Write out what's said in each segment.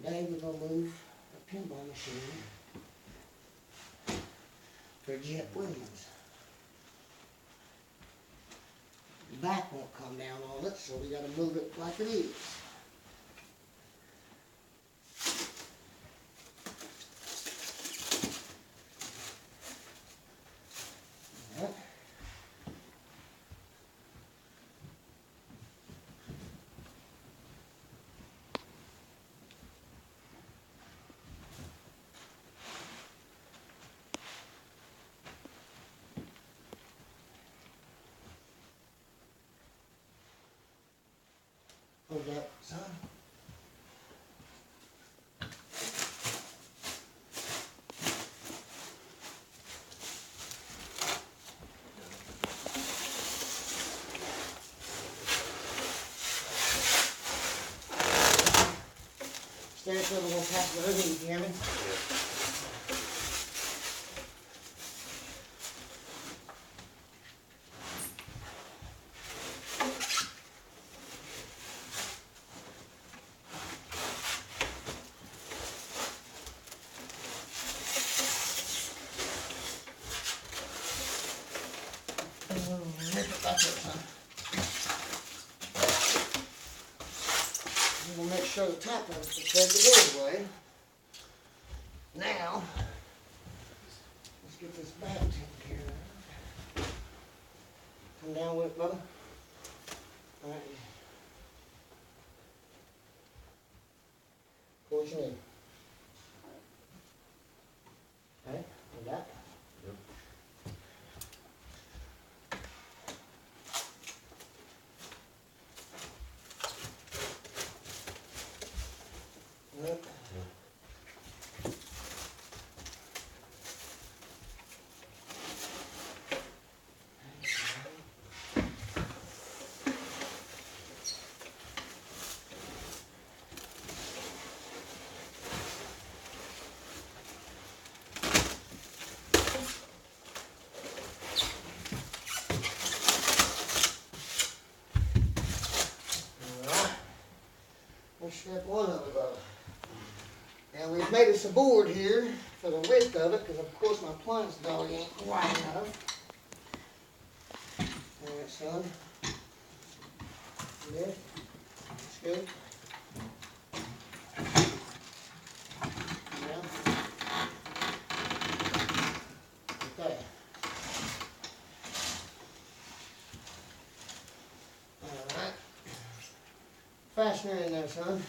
Today we're going to move a pinball machine for Jet Williams. The back won't come down on it, so we got to move it like it is. Alright. Hold up, son. Stand still, we're going to pass the other knee, Jeremy. We'll make sure the top of it's prepared to go away. Now, let's get this back taken care of. Come down with it, brother. All right. Pull what you need. All right, like that. Yep. Yep. Let's strap one of it up. Now we've made us a board here for the width of it, because of course my plunge dolly ain't wide enough. Alright, son. Good. That's good. Now. Okay. Alright. Fastener in there, son.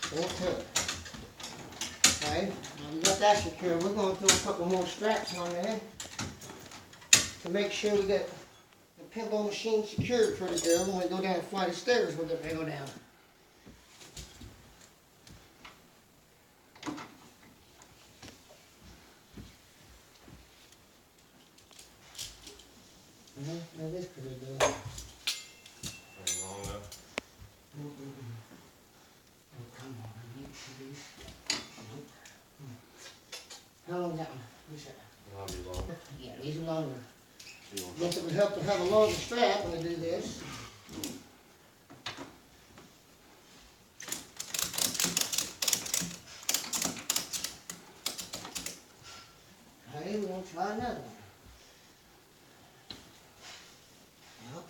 Pull it to it. Okay, now we got that secure. We're going to throw a couple more straps on there to make sure we get the pinball machine secured pretty good when we go down a flight of stairs we're going to go down. That is pretty good. Pretty long enough. Oh, come on, I need to see these. Nope. How long's that one? What's that? That'll be long. Yeah, these are longer. You want Guess it would help to have a longer strap when I do this. Okay, we're going to try another one. Yep.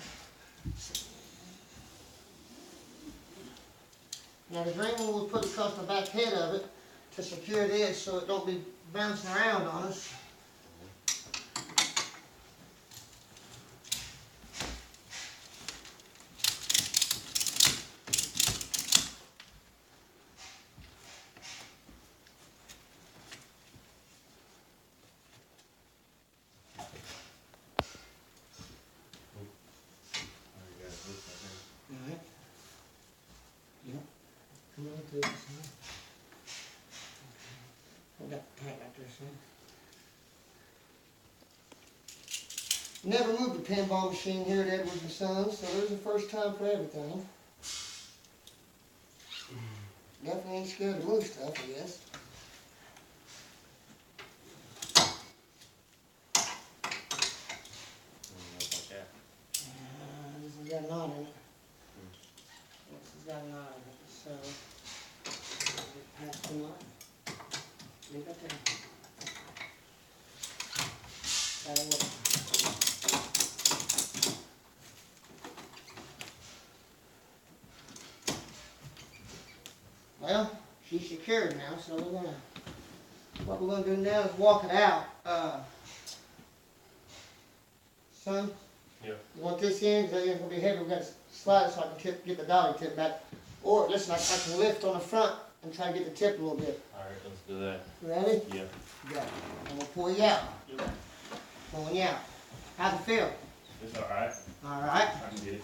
Now the green one we'll put across the back head of it to secure this so it don't be bouncing around on us. Alright. Yep. Come on through this one. Hold that tight like this, son. Never moved a pinball machine here at Edwards and Sons, so there's a first time for everything. Definitely ain't scared to move stuff, I guess. like that. This has got a knot in it. got an eye on it, so pass the line. Leave it there. That'll work. Well, she's secured now, so what we're gonna do now is walk it out. Son? Yeah. You want this in, because that end's gonna be heavy, we gotta slide it so I can get the dolly tip back. Or, listen, I can lift on the front and try to get the tip a little bit. Alright, let's do that. Ready? Yeah. Yeah. I'm gonna pull you out. Yep. Pulling you out. How's it feel? It's alright. Alright. I can get it.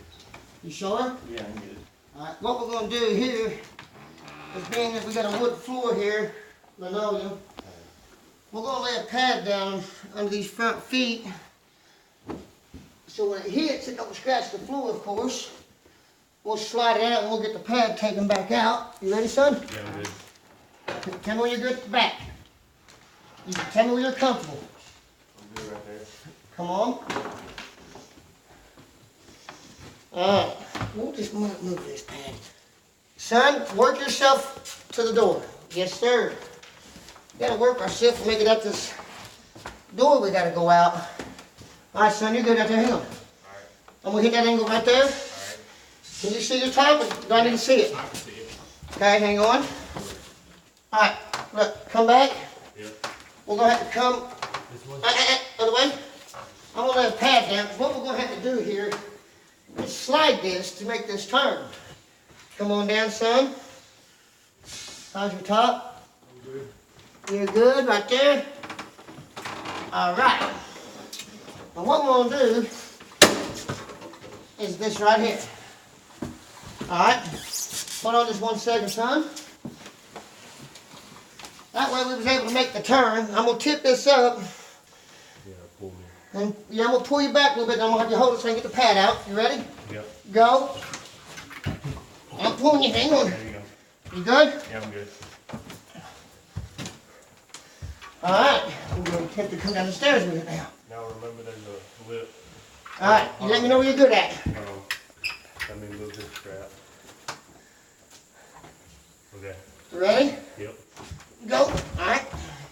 You sure? Yeah, I can get it. Alright, what we're gonna do here is being that we got a wood floor here, linoleum, we're gonna lay a pad down under these front feet. So when it hits, it don't scratch the floor, of course. We'll slide it out and we'll get the pad taken back out. You ready, son? Yeah, I'm good. Tell me when you're good back. You can tell me when you're comfortable. I'm good right there. Come on. Alright, we'll just move this pad. Son, work yourself to the door. Yes, sir. We gotta work ourselves to make it up this door we gotta go out. Alright, son, you're good out there. Hang on. Alright. I'm gonna hit that angle right there. Alright. Can you see the top, or do I need to see it? I can see it. Okay, hang on. Alright, look, come back. Yep. We're gonna have to come This one? other way. I'm gonna lay a pad down, 'cause what we're gonna have to do here is slide this to make this turn. Come on down, son. How's your top? I'm good. You're good right there. Alright. And what we're gonna do is this right here. Alright. Hold on just 1 second, son. That way we was able to make the turn. I'm gonna tip this up. Yeah, pull me. And yeah, I'm gonna pull you back a little bit, and I'm gonna have you hold it so I can get the pad out. You ready? Yep. Go. I'm pulling you, hang on. There you go. You good? Yeah, I'm good. Alright. I'm gonna attempt to come down the stairs with it now. Now remember there's a lip. Alright, you let me know where you're good at. Let me move this strap. Okay. Ready? Yep. Go. Alright.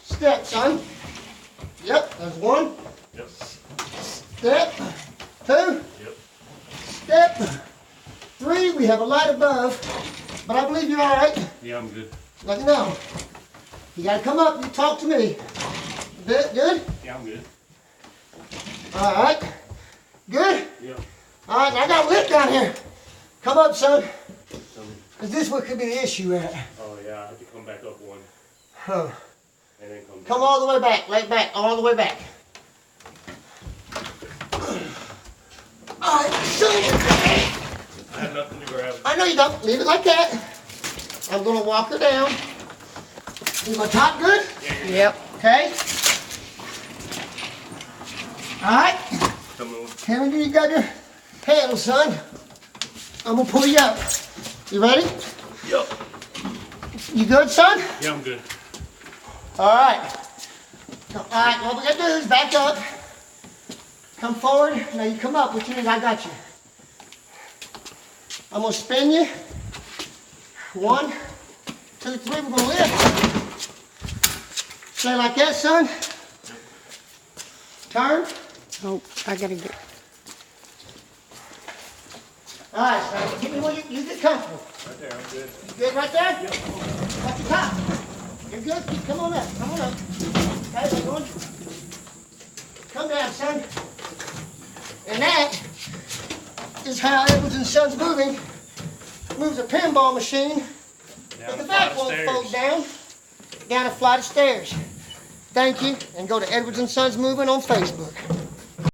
Step, son. Yep, there's 1. Yep. Step. 2. Yep. Step. 3. We have a light above. But I believe you're alright. Yeah, I'm good. Let me know. You gotta come up and talk to me. Good? Good? Yeah, I'm good. Alright. Good? Yep. Alright, now I got a lip down here. Come up, son. Tell me. Because this what could be the issue at. Oh yeah, I have to come back up 1 Huh. and then come down. Come all the way back. Lay back. All the way back. Alright, son. I have nothing to grab. I know you don't. Leave it like that. I'm going to walk her down. Is my top good? Yep. Okay. Alright. Come on. Kevin, you got your handle, son. I'm going to pull you out. You ready? Yep. You good, son? Yeah, I'm good. Alright. Alright, what we got to do is back up. Come forward. Now you come up. Which means I got you. I'm going to spin you. 1, 2, 3. We're going to lift. Stay like that, son. Turn. Oh, I gotta get. Alright, son. Give me where you get comfortable. Right there, I'm good. You good right there? Yep. Watch your top. You're good? Come on up. Come on up. Okay, we're going. Come down, son. And that is how Edwards and Sons Moving moves a pinball machine. But the back won't fold down a flight of stairs. Thank you, and go to Edwards and Sons Moving on Facebook.